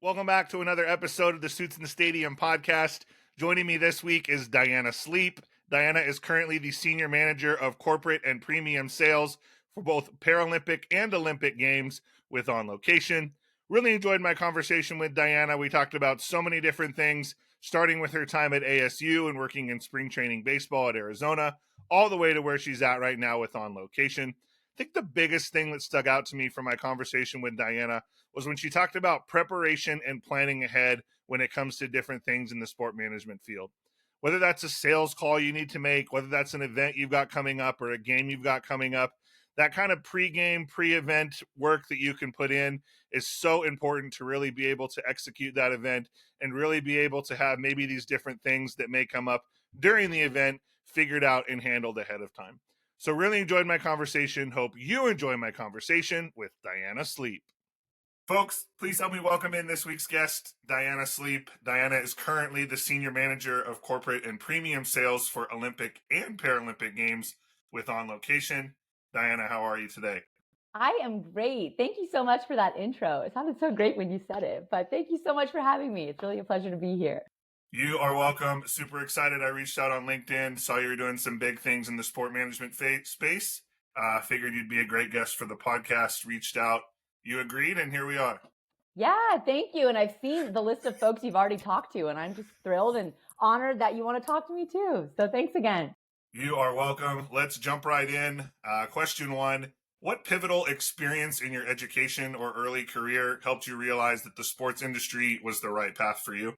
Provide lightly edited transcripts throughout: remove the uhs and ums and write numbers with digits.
Welcome back to another episode of the Suits in the Stadium podcast. Joining me this week is Diana Sleep. Diana is currently the Senior Manager of Corporate and Premium Sales for both Paralympic and Olympic Games with On Location. Really enjoyed my conversation with Diana. We talked about so many different things, starting with her time at ASU and working in spring training baseball at Arizona, all the way to where she's at right now with On Location. I think the biggest thing that stuck out to me from my conversation with Diana was when she talked about preparation and planning ahead when it comes to different things in the sport management field. Whether that's a sales call you need to make, whether that's an event you've got coming up or a game you've got coming up, that kind of pre-game, pre-event work that you can put in is so important to really be able to execute that event and really be able to have maybe these different things that may come up during the event figured out and handled ahead of time. So really enjoyed my conversation. Hope you enjoy my conversation with Diana Sleep. Folks, please help me welcome in this week's guest, Diana Sleep. Diana is currently the Senior Manager of Corporate and Premium Sales for Olympic and Paralympic Games with On Location. Diana, how are you today? I am great. Thank you so much for that intro. It sounded so great when you said it, but thank you so much for having me. It's really a pleasure to be here. You are welcome. Super excited. I reached out on LinkedIn, saw you were doing some big things in the sport management space. Figured you'd be a great guest for the podcast. Reached out. You agreed, and here we are. Yeah, thank you. And I've seen the list of folks you've already talked to, and I'm just thrilled and honored that you want to talk to me too. So thanks again. You are welcome. Let's jump right in. Question one. What pivotal experience in your education or early career helped you realize that the sports industry was the right path for you?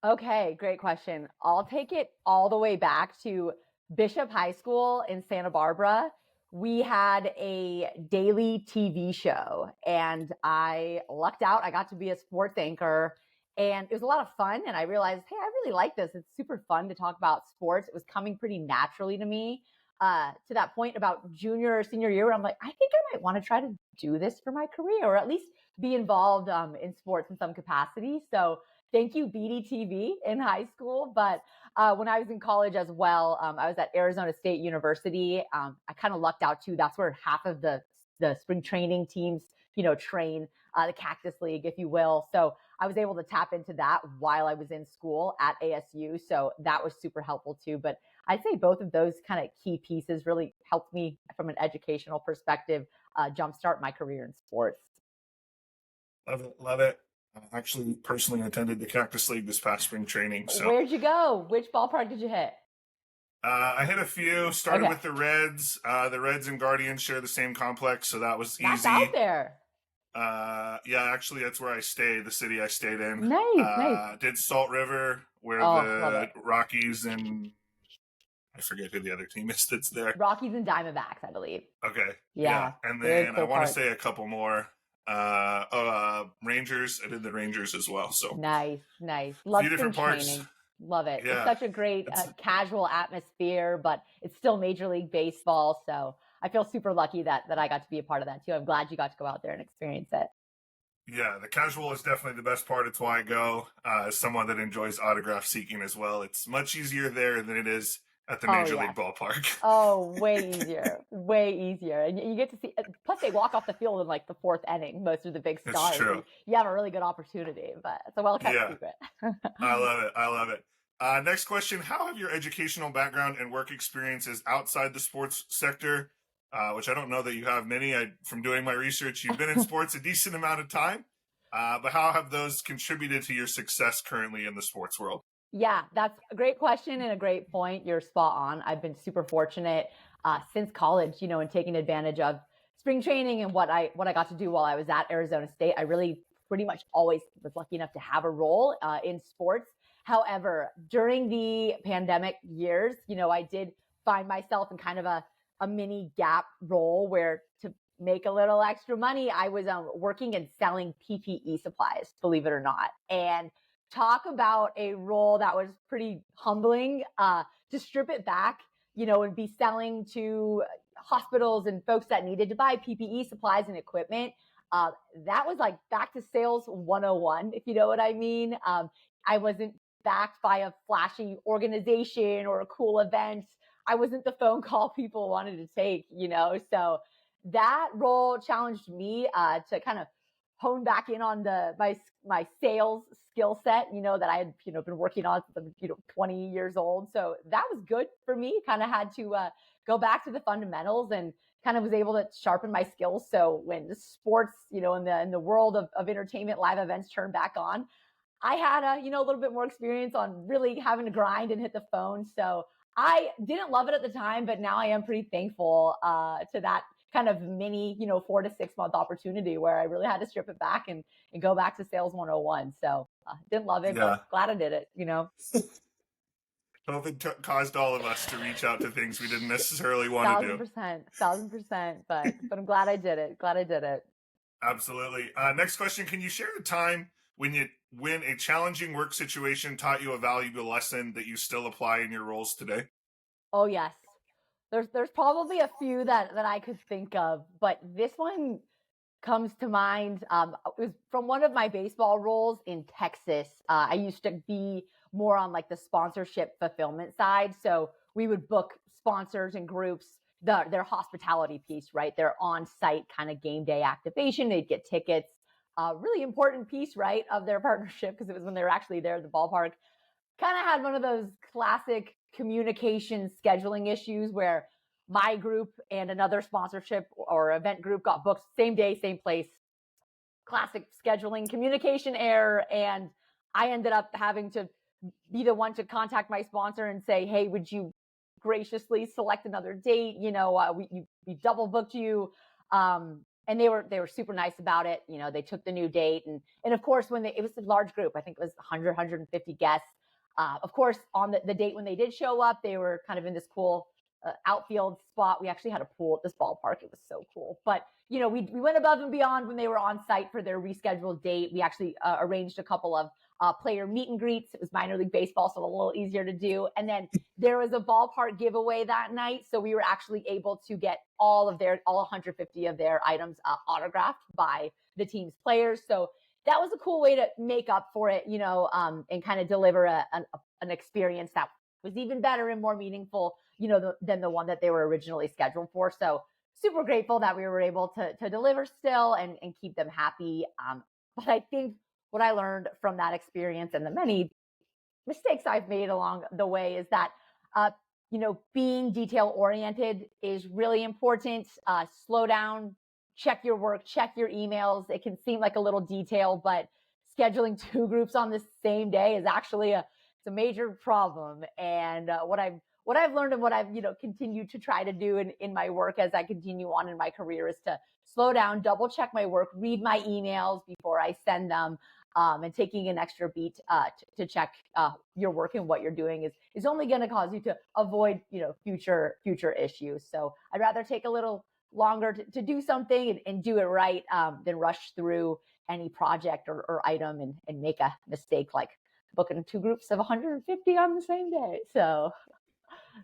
Okay, great question. I'll take it all the way back to Bishop High School in Santa Barbara. We had a daily TV show and I lucked out. I got to be a sports anchor and it was a lot of fun. And I realized, hey, I really like this. It's super fun to talk about sports. It was coming pretty naturally to me to that point about junior or senior year where I'm like, I think I might want to try to do this for my career or at least be involved in sports in some capacity. So thank you, BDTV in high school. But when I was in college as well, I was at Arizona State University. I kind of lucked out too. That's where half of the spring training teams, train, the Cactus League, if you will. So I was able to tap into that while I was in school at ASU. So that was super helpful too. But I'd say both of those kind of key pieces really helped me from an educational perspective, jumpstart my career in sports. Love it. Love it. I actually personally attended the Cactus League this past spring training. So where'd you go? Which ballpark did you hit? I hit a few. Started with the Reds. The Reds and Guardians share the same complex, so that was easy. That's out there. Yeah, actually, that's where I stayed. The city I stayed in. Nice. Did Salt River, where the Rockies and I forget who the other team is that's there. Rockies and Diamondbacks, I believe. Okay. Yeah. And then I want to say a couple more. Rangers. I did the Rangers as well. So nice. Love spring parts. training. Love it. Yeah. It's such a great casual atmosphere, but it's still Major League Baseball. So I feel super lucky that I got to be a part of that too. I'm glad you got to go out there and experience it. Yeah, the casual is definitely the best part. It's why I go as someone that enjoys autograph seeking as well. It's much easier there than it is at the Major League ballpark. Oh, way easier. And you get to see, plus they walk off the field in like the fourth inning, most of the big stars. It's true. You have a really good opportunity, but it's a well-kept secret. I love it. Next question. How have your educational background and work experiences outside the sports sector, which I don't know that you have many, from doing my research, you've been in sports a decent amount of time, but how have those contributed to your success currently in the sports world? Yeah, that's a great question and a great point. You're spot on. I've been super fortunate since college, and taking advantage of spring training and what I got to do while I was at Arizona State. I really pretty much always was lucky enough to have a role in sports. However, during the pandemic years, I did find myself in kind of a mini gap role where to make a little extra money, I was working and selling PPE supplies, believe it or not. And talk about a role that was pretty humbling, to strip it back, and be selling to hospitals and folks that needed to buy PPE supplies and equipment. That was like back to sales 101, if you know what I mean. I wasn't backed by a flashy organization or a cool event. I wasn't the phone call people wanted to take, so that role challenged me to kind of hone back in on my sales skill set, that I had, been working on since I'm, 20 years old. So that was good for me. Kind of had to go back to the fundamentals and kind of was able to sharpen my skills. So when the sports, in the world of entertainment, live events turned back on, I had a little bit more experience on really having to grind and hit the phone. So I didn't love it at the time, but now I am pretty thankful to that kind of mini, 4 to 6 month opportunity where I really had to strip it back and go back to sales 101. So didn't love it, but glad I did it, COVID caused all of us to reach out to things we didn't necessarily want to do. 1,000%, but I'm glad I did it. Absolutely. Next question. Can you share a time when a challenging work situation taught you a valuable lesson that you still apply in your roles today? Oh, yes. There's probably a few that I could think of, but this one comes to mind. It was from one of my baseball roles in Texas. I used to be more on like the sponsorship fulfillment side. So we would book sponsors and groups, their hospitality piece, right? Their on-site kind of game day activation. They'd get tickets. Really important piece, right, of their partnership, because it was when they were actually there at the ballpark. Kind of had one of those classic communication scheduling issues where my group and another sponsorship or event group got booked same day, same place. Classic scheduling communication error. And I ended up having to be the one to contact my sponsor and say, hey, would you graciously select another date? We double booked you. And they were super nice about it. They took the new date. And of course, it was a large group, I think it was 100, 150 guests. Of course, on the date when they did show up, they were kind of in this cool outfield spot. We actually had a pool at this ballpark. It was so cool. But, we went above and beyond when they were on site for their rescheduled date. We actually arranged a couple of player meet and greets. It was minor league baseball, so a little easier to do. And then there was a ballpark giveaway that night. So we were actually able to get all 150 of their items autographed by the team's players. So that was a cool way to make up for it, and kind of deliver an experience that was even better and more meaningful, than the one that they were originally scheduled for. So super grateful that we were able to deliver still and keep them happy. But I think what I learned from that experience and the many mistakes I've made along the way is that, being detail oriented is really important. Slow down, check your work, check your emails. It can seem like a little detail, but scheduling 2 groups on the same day is actually it's a major problem. And what I've learned and what I've continued to try to do in my work as I continue on in my career is to slow down, double check my work, read my emails before I send them, and taking an extra beat to check your work and what you're doing is only going to cause you to avoid future issues. So I'd rather take a little longer to do something and do it right than rush through any project or item and make a mistake like booking 2 groups of 150 on the same day. So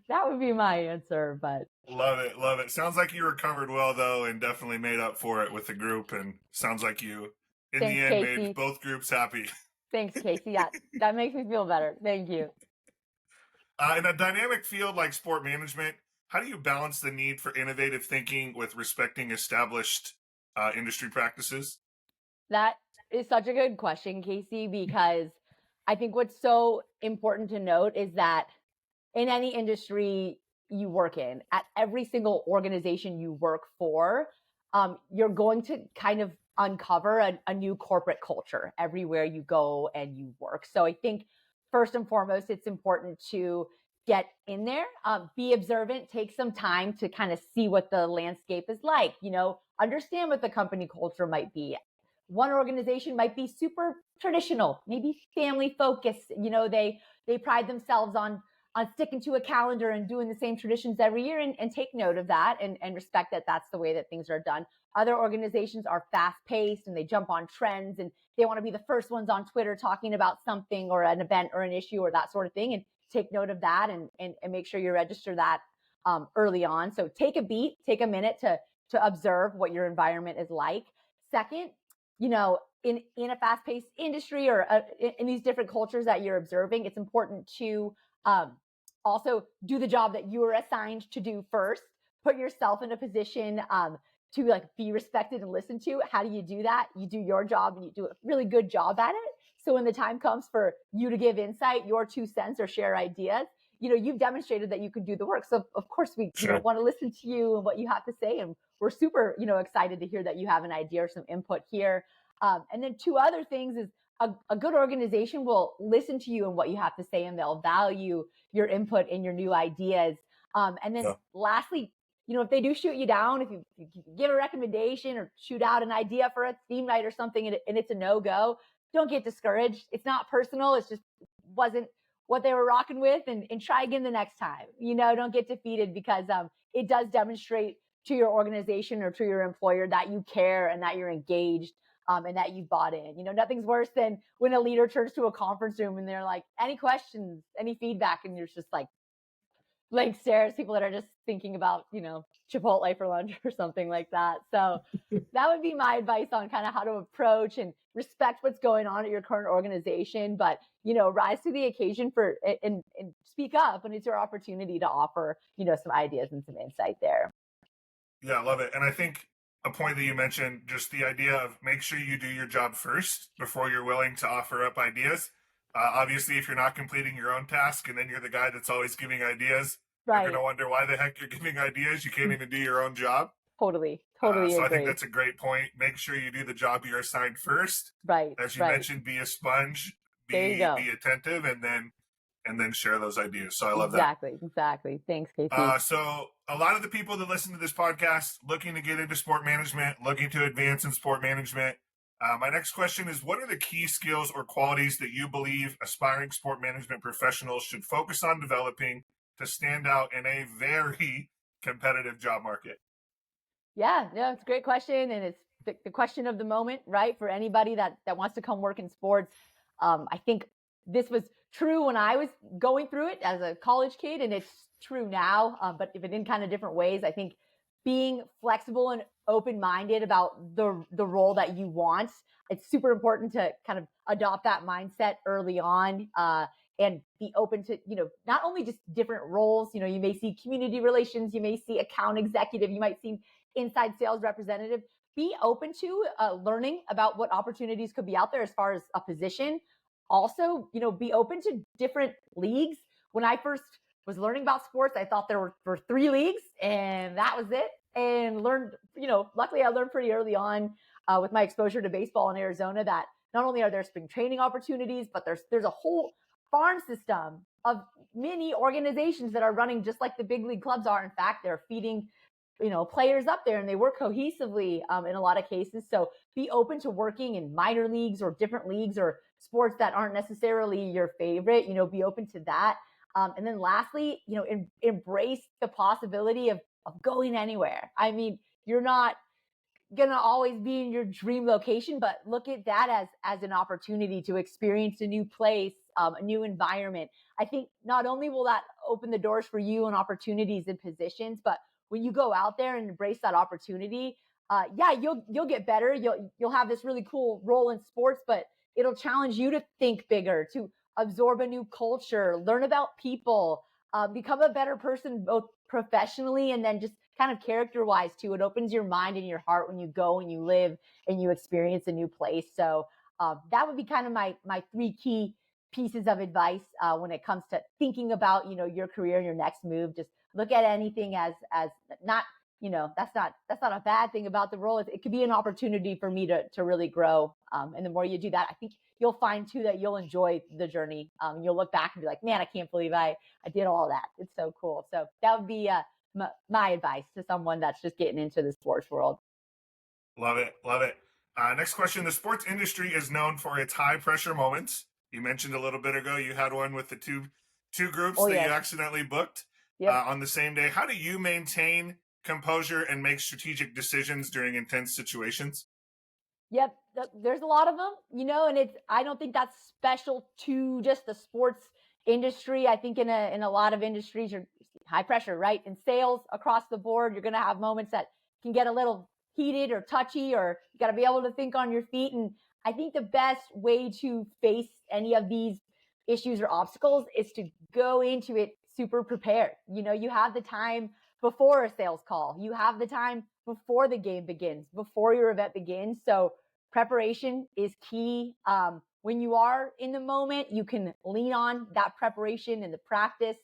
that would be my answer. But love it. Sounds like you recovered well though, and definitely made up for it with the group. And sounds like you, in Thanks, the end, Casey. made both groups happy. Thanks, Casey. Yeah, that makes me feel better. Thank you. In a dynamic field like sport management, how do you balance the need for innovative thinking with respecting established industry practices? That is such a good question, Casey, because I think what's so important to note is that in any industry you work in, at every single organization you work for, you're going to kind of uncover a new corporate culture everywhere you go and you work. So I think first and foremost, it's important to get in there, be observant, take some time to kind of see what the landscape is like, understand what the company culture might be. One organization might be super traditional, maybe family focused. They pride themselves on sticking to a calendar and doing the same traditions every year, and take note of that and respect that that's the way that things are done. Other organizations are fast paced and they jump on trends and they want to be the first ones on Twitter talking about something or an event or an issue or that sort of thing, and take note of that and make sure you register that early on. So take a beat, take a minute to observe what your environment is like. Second, in a fast-paced industry or in these different cultures that you're observing, it's important to also do the job that you are assigned to do first. Put yourself in a position to like be respected and listened to. How do you do that? You do your job and you do a really good job at it. So when the time comes for you to give insight, your 2 cents or share ideas, you've demonstrated that you can do the work. So of course we, Sure. want to listen to you and what you have to say. And we're super, excited to hear that you have an idea or some input here. And then two other things is a good organization will listen to you and what you have to say, and they'll value your input and your new ideas. And then lastly, if they do shoot you down, if you give a recommendation or shoot out an idea for a theme night or something and it's a no-go, don't get discouraged. It's not personal. It's just wasn't what they were rocking with, and try again the next time. Don't get defeated, because it does demonstrate to your organization or to your employer that you care and that you're engaged, and that you've bought in. Nothing's worse than when a leader turns to a conference room and they're like, any questions, any feedback? And you're just like blank stares, people that are just thinking about, Chipotle for lunch or something like that. So that would be my advice on kind of how to approach and respect what's going on at your current organization, but, rise to the occasion and speak up when it's your opportunity to offer, some ideas and some insight there. Yeah, I love it. And I think a point that you mentioned, just the idea of make sure you do your job first before you're willing to offer up ideas. Obviously, if you're not completing your own task and then you're the guy that's always giving ideas, Right. You're going to wonder why the heck you're giving ideas. You can't even do your own job. Totally So agree. I think that's a great point. Make sure you do the job you're assigned first. Right. As you mentioned, be a sponge, be attentive, and then share those ideas. So I love that. Exactly. Thanks, Casey. So a lot of the people that listen to this podcast looking to get into sport management, looking to advance in sport management. My next question is, what are the key skills or qualities that you believe aspiring sport management professionals should focus on developing to stand out in a very competitive job market? Yeah, it's a great question. And it's the question of the moment, right? For anybody that wants to come work in sports. I think this was true when I was going through it as a college kid, and it's true now, but in kind of different ways. I think being flexible and open-minded about the role that you want, it's super important to kind of adopt that mindset early on, and be open to, not only just different roles. You may see community relations, you may see account executive, you might see inside sales representative. Be open to learning about what opportunities could be out there as far as a position. Also, be open to different leagues. When I first was learning about sports, I thought there were 3 leagues and that was it. And learned, luckily I learned pretty early on with my exposure to baseball in Arizona that not only are there spring training opportunities, but there's a whole farm system of many organizations that are running just like the big league clubs are. In fact, they're feeding, players up there, and they work cohesively in a lot of cases. So be open to working in minor leagues or different leagues or sports that aren't necessarily your favorite. Be open to that. And then lastly, embrace the possibility of going anywhere. I mean, you're not going to always be in your dream location, but look at that as an opportunity to experience a new place, a new environment. I think not only will that open the doors for you and opportunities and positions, but when you go out there and embrace that opportunity, you'll get better. You'll have this really cool role in sports, but it'll challenge you to think bigger, to absorb a new culture, learn about people, become a better person, both professionally and then just kind of character-wise too. It opens your mind and your heart when you go and you live and you experience a new place. So that would be kind of my 3 key pieces of advice when it comes to thinking about, your career and your next move. Just look at anything as not, that's not a bad thing about the role. It could be an opportunity for me to really grow. And the more you do that, I think you'll find too that you'll enjoy the journey. You'll look back and be like, man, I can't believe I did all that. It's so cool. So that would be my advice to someone that's just getting into the sports world. Love it. Next question. The sports industry is known for its high pressure moments. You mentioned a little bit ago you had one with the two groups that you accidentally booked on the same day. How do you maintain composure and make strategic decisions during intense situations? Yep, there's a lot of them, and I don't think that's special to just the sports industry. I think in a lot of industries, you're high pressure, right? In sales across the board, you're going to have moments that can get a little heated or touchy, or you got to be able to think on your feet. And I think the best way to face any of these issues or obstacles is to go into it super prepared. You have the time before a sales call. You have the time before the game begins, before your event begins. So preparation is key. When you are in the moment, you can lean on that preparation and the practice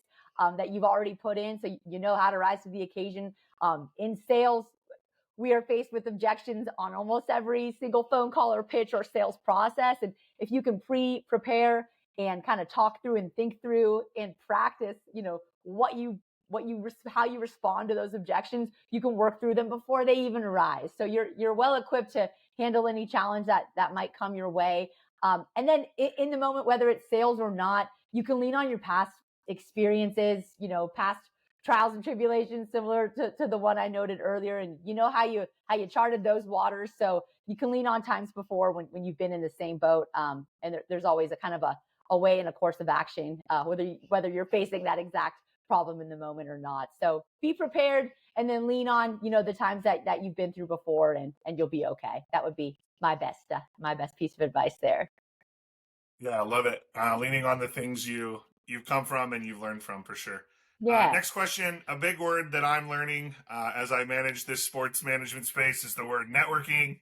that you've already put in, so you know how to rise to the occasion. In sales, we are faced with objections on almost every single phone call or pitch or sales process. And if you can prepare and kind of talk through and think through and practice, how you respond to those objections, you can work through them before they even arise. So you're well equipped to handle any challenge that might come your way. And then in the moment, whether it's sales or not, you can lean on your past experiences, past trials and tribulations similar to the one I noted earlier. And you know how you charted those waters. So you can lean on times before when you've been in the same boat. And there's always a kind of a way and a course of action, whether you're facing that exact problem in the moment or not. So be prepared and then lean on, the times that you've been through before, and you'll be okay. That would be my best piece of advice there. Yeah, I love it. Leaning on the things you've come from and you've learned from, for sure. Yeah. Next question, a big word that I'm learning as I manage this sports management space is the word networking.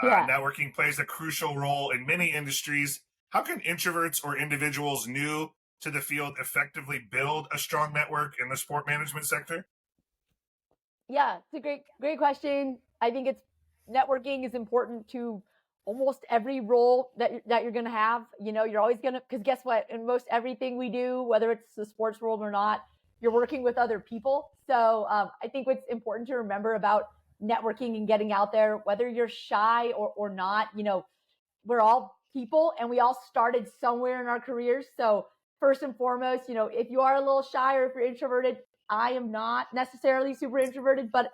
Networking plays a crucial role in many industries. How can introverts or individuals new to the field effectively build a strong network in the sport management sector? Yeah, it's a great question. I think networking is important to almost every role that you're going to have. You're always going to, because guess what? In most everything we do, whether it's the sports world or not, you're working with other people. So I think what's important to remember about networking and getting out there, whether you're shy or not, we're all people and we all started somewhere in our careers. So first and foremost, if you are a little shy or if you're introverted, I am not necessarily super introverted, but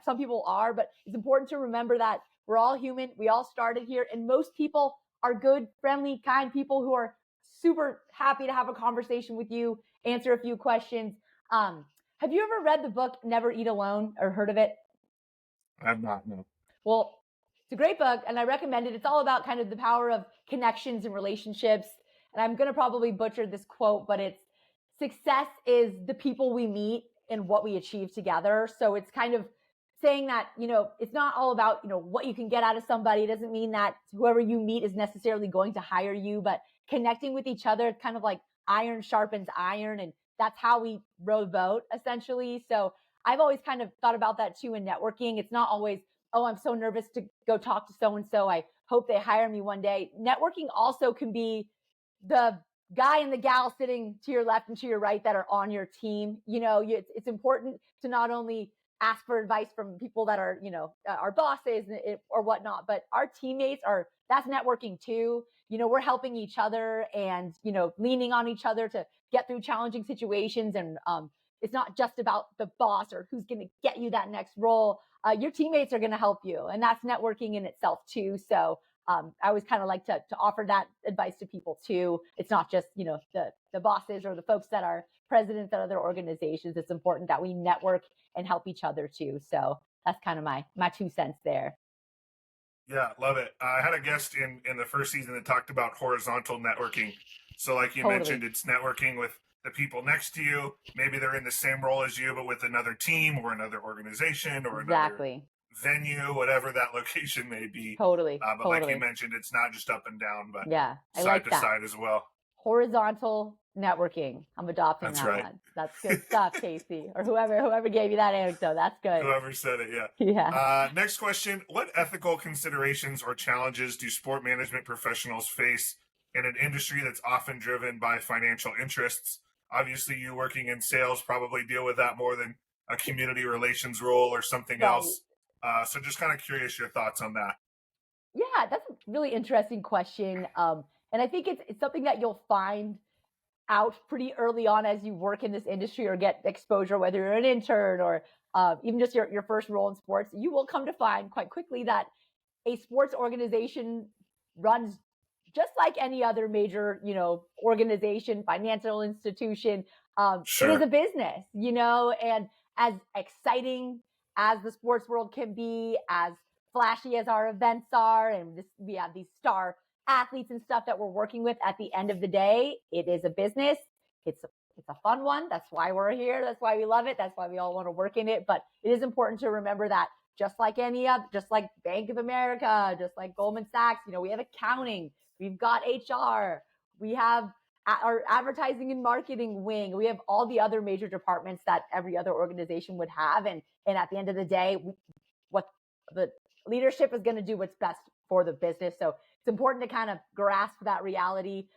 some people are, but it's important to remember that we're all human. We all started here, and most people are good, friendly, kind people who are super happy to have a conversation with you, answer a few questions. Have you ever read the book Never Eat Alone or heard of it? I have not, no. Well, it's a great book and I recommend it. It's all about kind of the power of connections and relationships. And I'm going to probably butcher this quote, but it's success is the people we meet and what we achieve together. So it's kind of saying that, it's not all about, what you can get out of somebody. It doesn't mean that whoever you meet is necessarily going to hire you, but connecting with each other, kind of like iron sharpens iron. And that's how we row the boat, essentially. So I've always kind of thought about that too in networking. It's not always, oh, I'm so nervous to go talk to so-and-so. I hope they hire me one day. Networking also can be the guy and the gal sitting to your left and to your right that are on your team. It's important to not only ask for advice from people that are, our bosses or whatnot, but our teammates that's networking too. We're helping each other and, leaning on each other to get through challenging situations. And it's not just about the boss or who's going to get you that next role. Your teammates are going to help you. And that's networking in itself too. So I always kind of like to offer that advice to people too. It's not just, the bosses or the folks that are presidents at other organizations. It's important that we network and help each other too. So that's kind of my 2 cents there. Yeah, love it. I had a guest in the first season that talked about horizontal networking. So like you mentioned, it's networking with the people next to you. Maybe they're in the same role as you, but with another team or another organization or another venue, whatever that location may be. But like you mentioned, it's not just up and down, but side to side as well. Horizontal networking. I'm adopting that one. That's good stuff, Casey, or whoever gave you that anecdote. That's good. Whoever said it, yeah. Yeah. Next question. What ethical considerations or challenges do sport management professionals face in an industry that's often driven by financial interests? Obviously, you working in sales probably deal with that more than a community relations role or something else. So just kind of curious your thoughts on that. Yeah, that's a really interesting question. And I think it's something that you'll find out pretty early on as you work in this industry or get exposure, whether you're an intern or even just your first role in sports. You will come to find quite quickly that a sports organization runs just like any other major, organization, financial institution. It is a business, and as exciting as the sports world can be, as flashy as our events are, and we have these star athletes and stuff that we're working with, at the end of the day, it is a business. It's it's a fun one. That's why we're here. That's why we love it. That's why we all want to work in it. But it is important to remember that just like any other, just like Bank of America, just like Goldman Sachs, we have accounting, we've got HR, we have our advertising and marketing wing, we have all the other major departments that every other organization would have. And at the end of the day, what the leadership is going to do what's best for the business. So it's important to kind of grasp that reality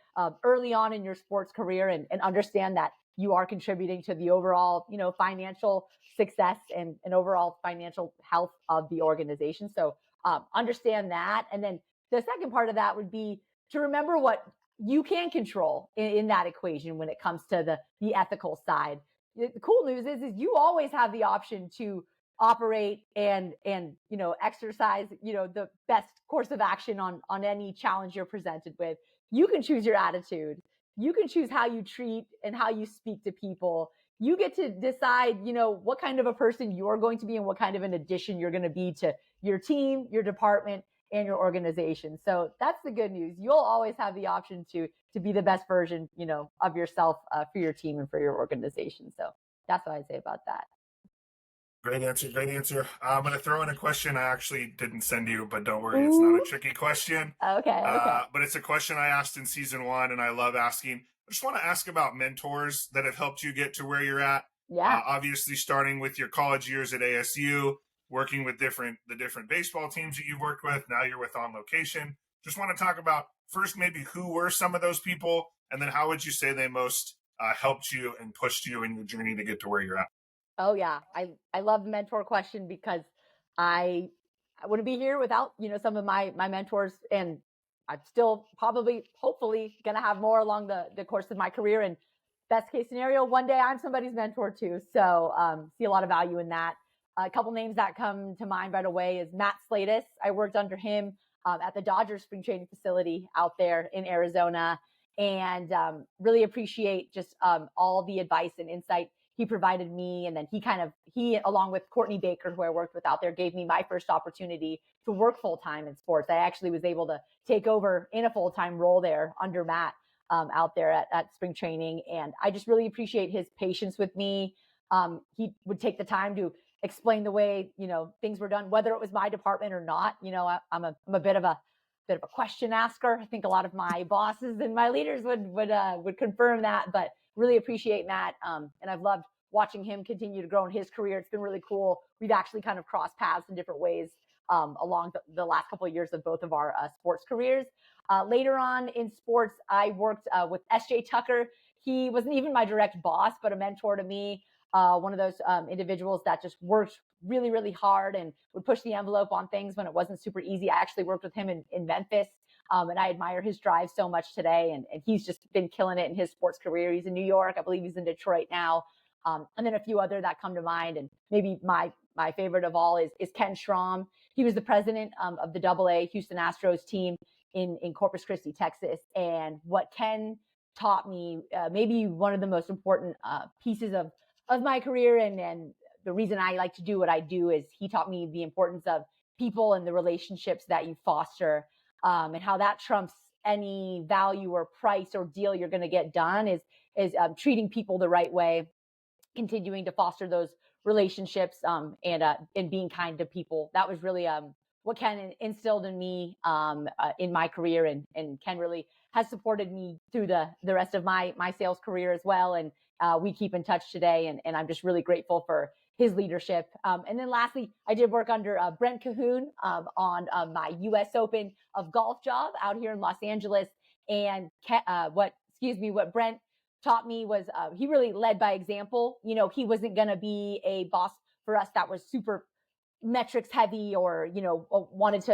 early on in your sports career and understand that you are contributing to the overall, financial success and overall financial health of the organization. So understand that. And then the second part of that would be to remember what you can control in that equation when it comes to the ethical side. The cool news is you always have the option to operate and exercise the best course of action on any challenge you're presented with. You can choose your attitude, you can choose how you treat and how you speak to people. You get to decide what kind of a person you're going to be and what kind of an addition you're going to be to your team, your department, and your organization. So that's the good news. You'll always have the option to be the best version of yourself for your team and for your organization. So that's what I'd say about that. Great answer. Great answer. I'm going to throw in a question I actually didn't send you, but don't worry, it's not a tricky question. Okay. But it's a question I asked in season 1, and I love asking. I just want to ask about mentors that have helped you get to where you're at. Yeah. Obviously, starting with your college years at ASU, working with the different baseball teams that you've worked with. Now you're with On Location. Just want to talk about first, maybe who were some of those people, and then how would you say they most helped you and pushed you in your journey to get to where you're at? Oh yeah, I love the mentor question because I wouldn't be here without some of my mentors, and I'm still probably hopefully gonna have more along the course of my career. And best case scenario, one day I'm somebody's mentor too. So see a lot of value in that. A couple names that come to mind right away is Matt Slatus. I worked under him at the Dodgers spring training facility out there in Arizona, and really appreciate just all the advice and insight he provided me. And then he along with Courtney Baker, who I worked with out there, gave me my first opportunity to work full-time in sports. I actually was able to take over in a full-time role there under Matt out there at spring training. And I just really appreciate his patience with me. He would take the time to explain the way, things were done, whether it was my department or not. I'm a bit of a question asker. I think a lot of my bosses and my leaders would confirm that, but really appreciate Matt. And I've loved watching him continue to grow in his career. It's been really cool. We've actually kind of crossed paths in different ways along the last couple of years of both of our sports careers. Later on in sports, I worked with S.J. Tucker. He wasn't even my direct boss, but a mentor to me. One of those individuals that just worked really, really hard and would push the envelope on things when it wasn't super easy. I actually worked with him in Memphis. And I admire his drive so much today. And he's just been killing it in his sports career. He's in New York. I believe he's in Detroit now. And then a few other that come to mind. And maybe my favorite of all is Ken Schramm. He was the president of the AA Houston Astros team in Corpus Christi, Texas. And what Ken taught me, maybe one of the most important pieces of my career and the reason I like to do what I do, is he taught me the importance of people and the relationships that you foster. And how that trumps any value or price or deal you're going to get done is treating people the right way, continuing to foster those relationships, and being kind to people. That was really what Ken instilled in me in my career, and Ken really has supported me through the rest of my sales career as well. And we keep in touch today, and I'm just really grateful for his leadership. And then lastly, I did work under Brent Cahoon on my U.S. Open of golf job out here in Los Angeles. And what Brent taught me was he really led by example. He wasn't going to be a boss for us that was super metrics heavy or, wanted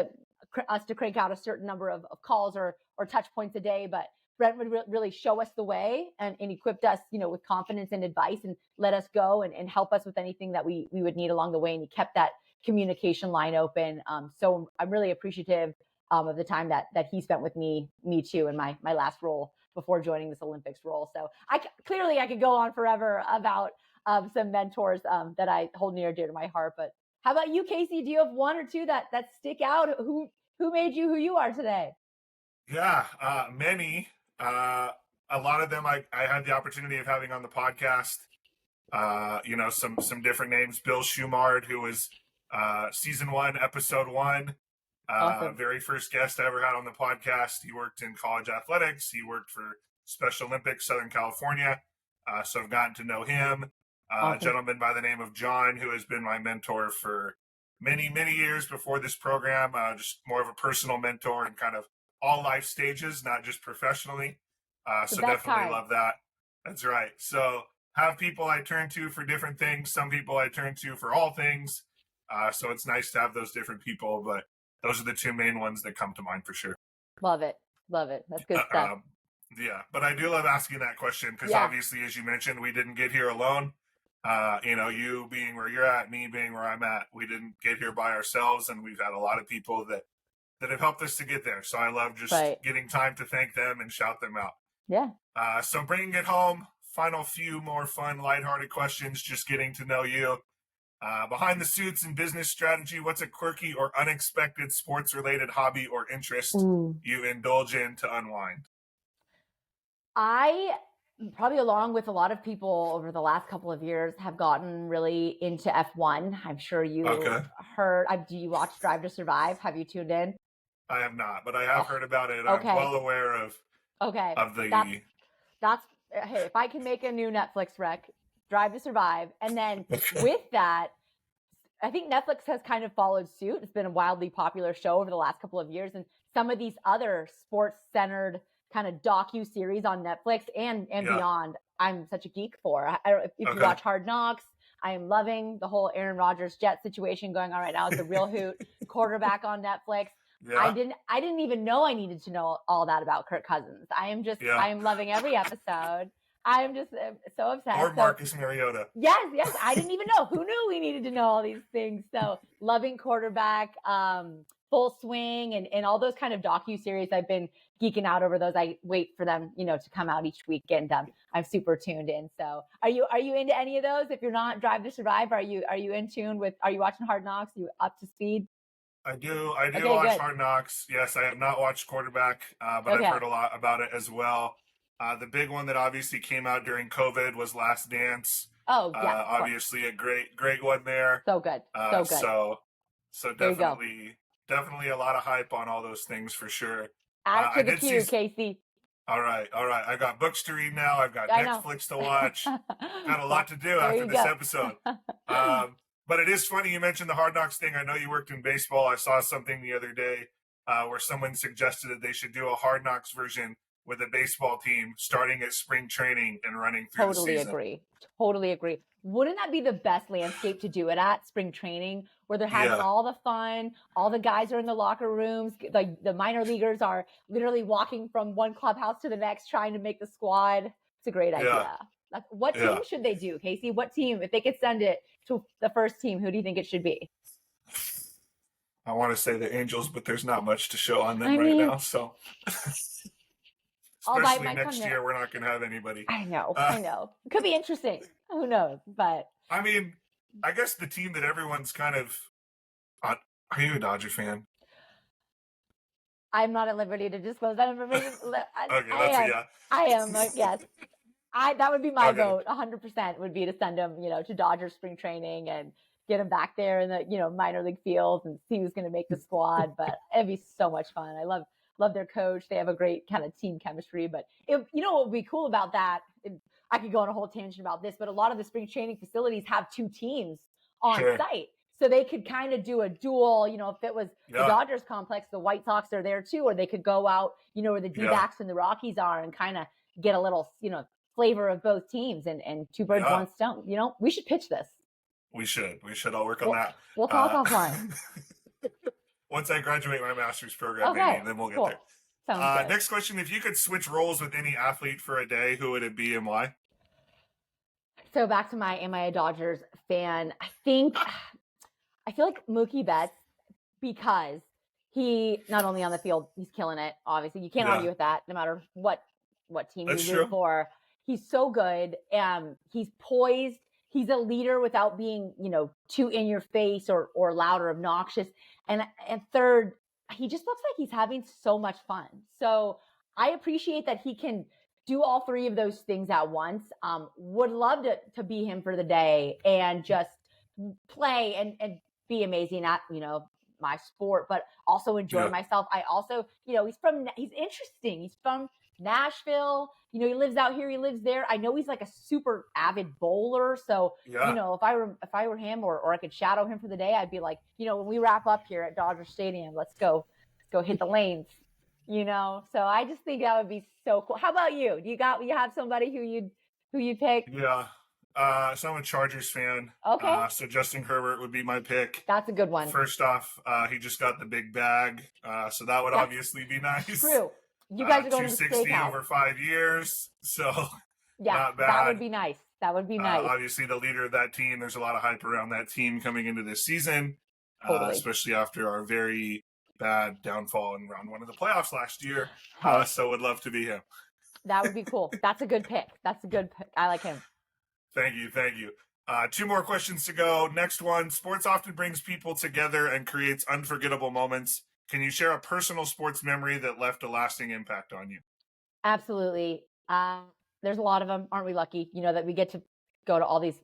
us to crank out a certain number of calls or touch points a day. But Brent would really show us the way and equipped us, with confidence and advice, and let us go and help us with anything that we would need along the way. And he kept that communication line open. So I'm really appreciative of the time that he spent with me too, in my last role before joining this Olympics role. So I could go on forever about some mentors that I hold near and dear to my heart. But how about you, Casey? Do you have one or two that stick out? Who made you who you are today? Yeah, many. A lot of them I had the opportunity of having on the podcast. Some different names. Bill Schumard, who was season 1, episode 1. Awesome. Very first guest I ever had on the podcast. He worked in college athletics. He worked for Special Olympics, Southern California. So I've gotten to know him. A Awesome. gentleman by the name of John, who has been my mentor for many, many years before this program. Just more of a personal mentor in kind of all life stages, not just professionally. The So best definitely kind. love that. That's right. So have people I turn to for different things. Some people I turn to for all things. So it's nice to have those different people, but those are the two main ones that come to mind for sure. Love it. Love it. That's good stuff. Yeah, but I do love asking that question because obviously, as you mentioned, we didn't get here alone. You being where you're at, me being where I'm at, we didn't get here by ourselves, and we've had a lot of people that have helped us to get there. So I love just getting time to thank them and shout them out. Yeah. So bringing it home, final few more fun, lighthearted questions, just getting to know you. Behind the suits and business strategy, what's a quirky or unexpected sports-related hobby or interest you indulge in to unwind? I probably, along with a lot of people over the last couple of years, have gotten really into F1. I'm sure you heard. Do you watch Drive to Survive? Have you tuned in? I have not, but I have heard about it. I'm well aware of the. That's hey, if I can make a new Netflix rec, Drive to Survive, and then with that, I think Netflix has kind of followed suit. It's been a wildly popular show over the last couple of years, and some of these other sports-centered kind of docu-series on Netflix and beyond, I'm such a geek for. I don't if you watch Hard Knocks. I am loving the whole Aaron Rodgers Jet situation going on right now. It's a real hoot. Quarterback on Netflix. Yeah. I didn't even know I needed to know all that about Kirk Cousins. I am loving every episode. I am just so obsessed. Or Marcus Mariota. Yes. I didn't even know. Who knew we needed to know all these things? So loving quarterback, full swing, and all those kind of docu-series. I've been geeking out over those. I wait for them, to come out each week, and I'm super tuned in. So are you into any of those? If you're not Drive to Survive, are you in tune with, are you watching Hard Knocks? Are you up to speed? I do watch Hard Knocks. Yes, I have not watched Quarterback, but I've heard a lot about it as well. The big one that obviously came out during COVID was Last Dance. Oh, yeah. Obviously a great one there. So good. So good. So definitely a lot of hype on all those things for sure. Add to the queue, Casey. All right. I got books to read now. I've got Netflix to watch. Got a lot to do after this episode. But it is funny you mentioned the Hard Knocks thing. I know you worked in baseball. I saw something the other day where someone suggested that they should do a Hard Knocks version with a baseball team starting at spring training and running through the season. Totally agree. Wouldn't that be the best landscape to do it at, spring training, where they're having all the fun, all the guys are in the locker rooms, like the minor leaguers are literally walking from one clubhouse to the next trying to make the squad. It's a great idea. What team should they do, Casey? What team, if they could send it to the first team, who do you think it should be? I want to say the Angels, but there's not much to show on them right now. So, especially next year, we're not going to have anybody. I know. It could be interesting. Who knows? But I mean, I guess the team that everyone's kind of. Are you a Dodger fan? I'm not at liberty to disclose that information. I am. Yes. That would be my vote. 100% would be to send them, to Dodgers spring training and get them back there in the, minor league fields and see who's going to make the squad. But it'd be so much fun. I love their coach. They have a great kind of team chemistry. But what would be cool about that? I could go on a whole tangent about this, but a lot of the spring training facilities have two teams on site. So they could kind of do a dual, if it was the Dodgers complex, the White Sox are there too, or they could go out, where the D-backs and the Rockies are and kind of get a little, flavor of both teams and two birds, one stone. We should pitch this. We should all work on that. We'll talk offline. Once I graduate my master's program, maybe, then we'll get there. Sounds good. Next question. If you could switch roles with any athlete for a day, who would it be and why? So back to am I a Dodgers fan? I feel like Mookie Betts, because he, not only on the field, he's killing it. Obviously, you can't argue with that, no matter what team you root for. He's so good. He's poised. He's a leader without being, too in your face or loud or obnoxious. And third, he just looks like he's having so much fun. So I appreciate that he can do all three of those things at once. Would love to be him for the day and just play and be amazing at, my sport, but also enjoy myself. I also, he's interesting. He's from Nashville. He lives out here. He lives there. I know he's like a super avid bowler. So, if I were him or I could shadow him for the day, I'd be like, when we wrap up here at Dodger Stadium, let's go hit the lanes. So I just think that would be so cool. How about you? You have somebody who you'd pick? Yeah. So I'm a Chargers fan. Okay. So Justin Herbert would be my pick. That's a good one. First off, he just got the big bag. So that would obviously be nice. True. You guys are going to the 260 steakhouse. over 5 years. So not bad. That would be nice. Obviously the leader of that team, there's a lot of hype around that team coming into this season. Totally. Especially after our very bad downfall in round 1 of the playoffs last year. So would love to be him. That would be cool. That's a good pick. I like him. Thank you. 2 more questions to go. Next one, sports often brings people together and creates unforgettable moments. Can you share a personal sports memory that left a lasting impact on you? Absolutely. There's a lot of them. Aren't we lucky, that we get to go to all these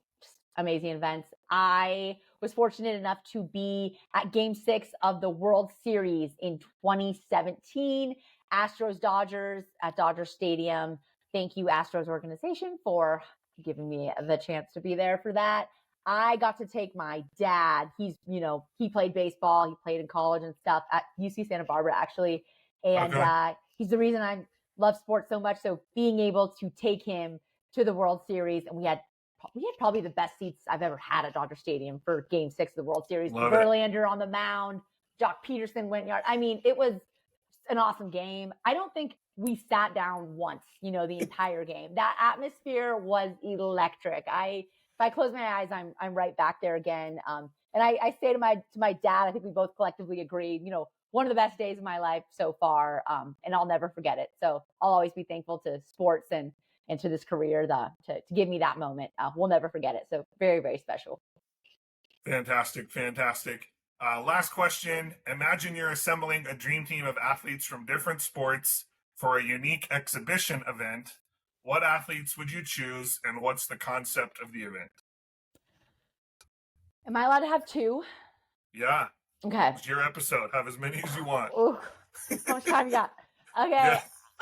amazing events? I was fortunate enough to be at Game 6 of the World Series in 2017, Astros Dodgers at Dodger Stadium. Thank you, Astros organization, for giving me the chance to be there for that. I got to take my dad. He's, he played baseball. He played in college and stuff at UC Santa Barbara, actually. And he's the reason I love sports so much. So being able to take him to the World Series, and we had probably the best seats I've ever had at Dodger Stadium for Game 6 of the World Series. Verlander on the mound, Jock Peterson went yard. I mean, it was an awesome game. I don't think we sat down once, the entire game. That atmosphere was electric. If I close my eyes, I'm right back there again. And I say to my dad, I think we both collectively agreed, one of the best days of my life so far. And I'll never forget it. So I'll always be thankful to sports and to this career to give me that moment. We'll never forget it. So very, very special. Fantastic. Last question. Imagine you're assembling a dream team of athletes from different sports for a unique exhibition event. What athletes would you choose, and what's the concept of the event? Am I allowed to have 2? Yeah. Okay. It's your episode. Have as many as you want. Ooh, how much time you got? Okay.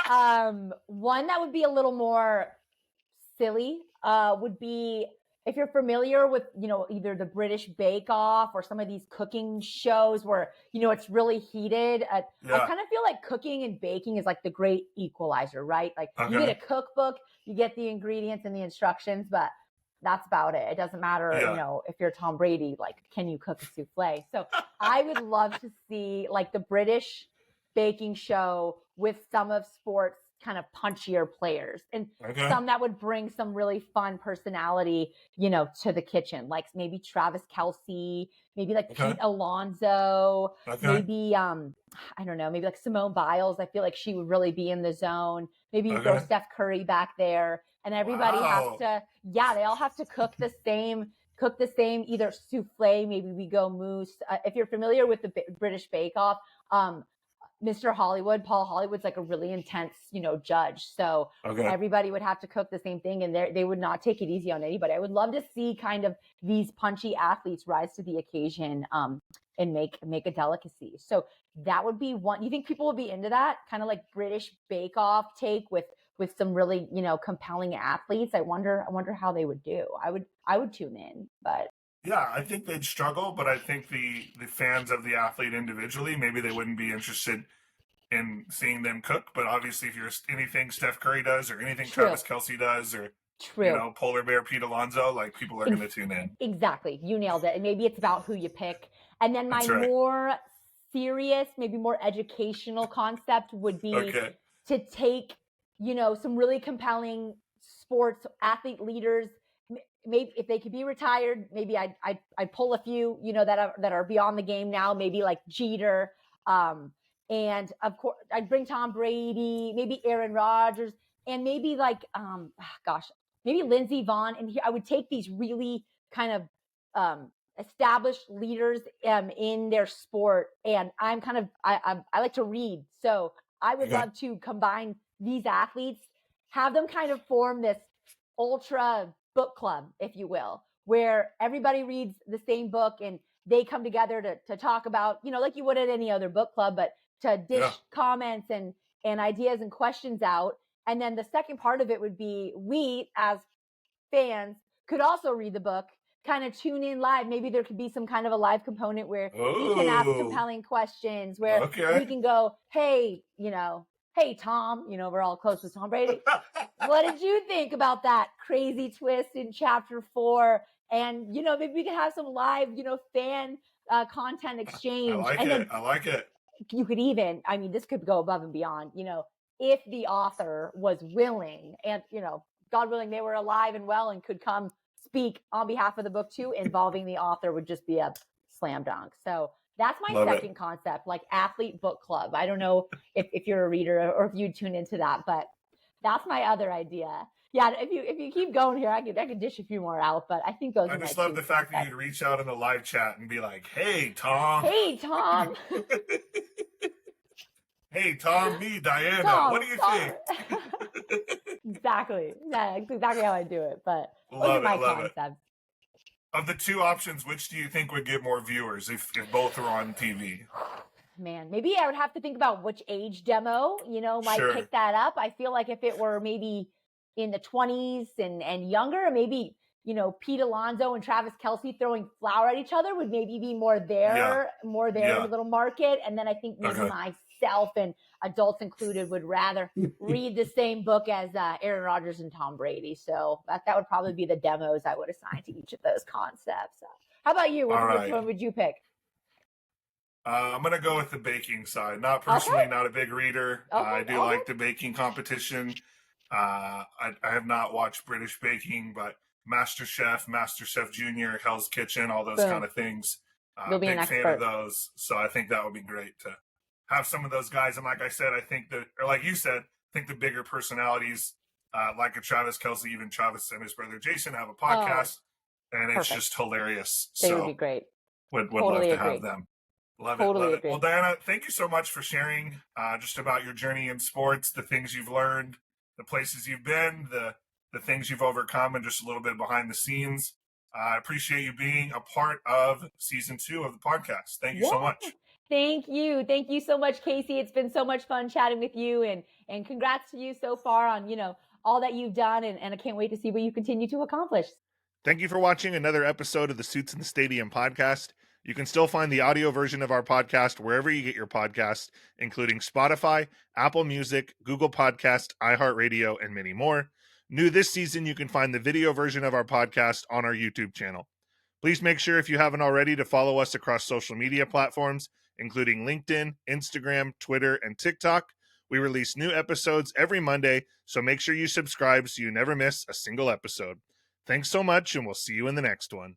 Yeah. One that would be a little more silly would be, if you're familiar with, either the British Bake Off or some of these cooking shows where, it's really heated. I kind of feel like cooking and baking is like the great equalizer, right? Like you get a cookbook, you get the ingredients and the instructions, but that's about it. It doesn't matter, if you're Tom Brady, like, can you cook a souffle? So I would love to see like the British baking show with some of sports kind of punchier players and some that would bring some really fun personality, to the kitchen, like maybe Travis Kelce, maybe like Pete Alonso, maybe, I don't know, maybe like Simone Biles. I feel like she would really be in the zone. Maybe you throw Steph Curry back there, and everybody has to, they all have to cook the same, either souffle, maybe we go mousse. If you're familiar with the British Bake Off, Mr. Hollywood, Paul Hollywood's like a really intense, judge. So everybody would have to cook the same thing, and they would not take it easy on anybody. I would love to see kind of these punchy athletes rise to the occasion and make a delicacy. So that would be one. You think people would be into that kind of like British Bake Off take with some really, compelling athletes? I wonder how they would do. I would tune in, but. Yeah, I think they'd struggle, but I think the fans of the athlete individually, maybe they wouldn't be interested in seeing them cook. But obviously, if you're anything Steph Curry does or anything Travis Kelce does or, Polar Bear Pete Alonso, like people are going to tune in. Exactly. You nailed it. And maybe it's about who you pick. And then my more serious, maybe more educational concept would be to take, some really compelling sports athlete leaders. Maybe if they could be retired, maybe I'd pull a few, that are beyond the game now, maybe like Jeter. And of course I'd bring Tom Brady, maybe Aaron Rodgers, and maybe like, maybe Lindsey Vonn. And here I would take these really kind of, established leaders, in their sport. And I'm kind of, I like to read. So I would love to combine these athletes have them kind of form this ultra book club, if you will, where everybody reads the same book and they come together to talk about, like you would at any other book club, but to dish comments and ideas and questions out. And then the second part of it would be we as fans could also read the book, kind of tune in live. Maybe there could be some kind of a live component where we can ask compelling questions, where we can go, hey, hey, Tom, we're all close with Tom Brady. What did you think about that crazy twist in chapter 4? And, maybe we can have some live, fan content exchange. I like it. You could even, this could go above and beyond, if the author was willing and, God willing, they were alive and well and could come speak on behalf of the book too, involving the author would just be a slam dunk. So that's my second concept, like athlete book club. I don't know if you're a reader or if you tune into that, but that's my other idea. Yeah, if you keep going here, I could dish a few more out, but I think those. I just love the fact that you'd reach out in the live chat and be like, "Hey, Tom. Hey, Tom. Hey, Tom. Me, Diana. Tom, what do you think?" Exactly. Yeah, that's exactly how I do it. But those are my concepts. Of the two options, which do you think would get more viewers if both are on TV? Man, maybe I would have to think about which age demo, might pick that up. I feel like if it were maybe in the 20s and younger, maybe, Pete Alonso and Travis Kelce throwing flour at each other would maybe be more there in the little market. And then I think maybe myself and adults included would rather read the same book as Aaron Rodgers and Tom Brady. So that would probably be the demos I would assign to each of those concepts. How about you? Which one would you pick? I'm going to go with the baking side. Not personally, not a big reader. I do like the baking competition. I have not watched British baking, but MasterChef Junior, Hell's Kitchen, all those kind of things. Big fan of those. So I think that would be great to have some of those guys. And like I said, I think like you said, I think the bigger personalities, like a Travis Kelce, even Travis and his brother Jason have a podcast, and it's just hilarious. They would be great. Would love to have them. Love it. Well, Diana, thank you so much for sharing just about your journey in sports, the things you've learned, the places you've been, the things you've overcome, and just a little bit behind the scenes. I appreciate you being a part of season 2 of the podcast. Thank you so much. Thank you. Thank you so much, Casey. It's been so much fun chatting with you, and congrats to you so far on, all that you've done. And I can't wait to see what you continue to accomplish. Thank you for watching another episode of the Suits in the Stadium podcast. You can still find the audio version of our podcast wherever you get your podcasts, including Spotify, Apple Music, Google Podcast, iHeartRadio, and many more. New this season, you can find the video version of our podcast on our YouTube channel. Please make sure, if you haven't already, to follow us across social media platforms, including LinkedIn, Instagram, Twitter, and TikTok. We release new episodes every Monday, so make sure you subscribe so you never miss a single episode. Thanks so much, and we'll see you in the next one.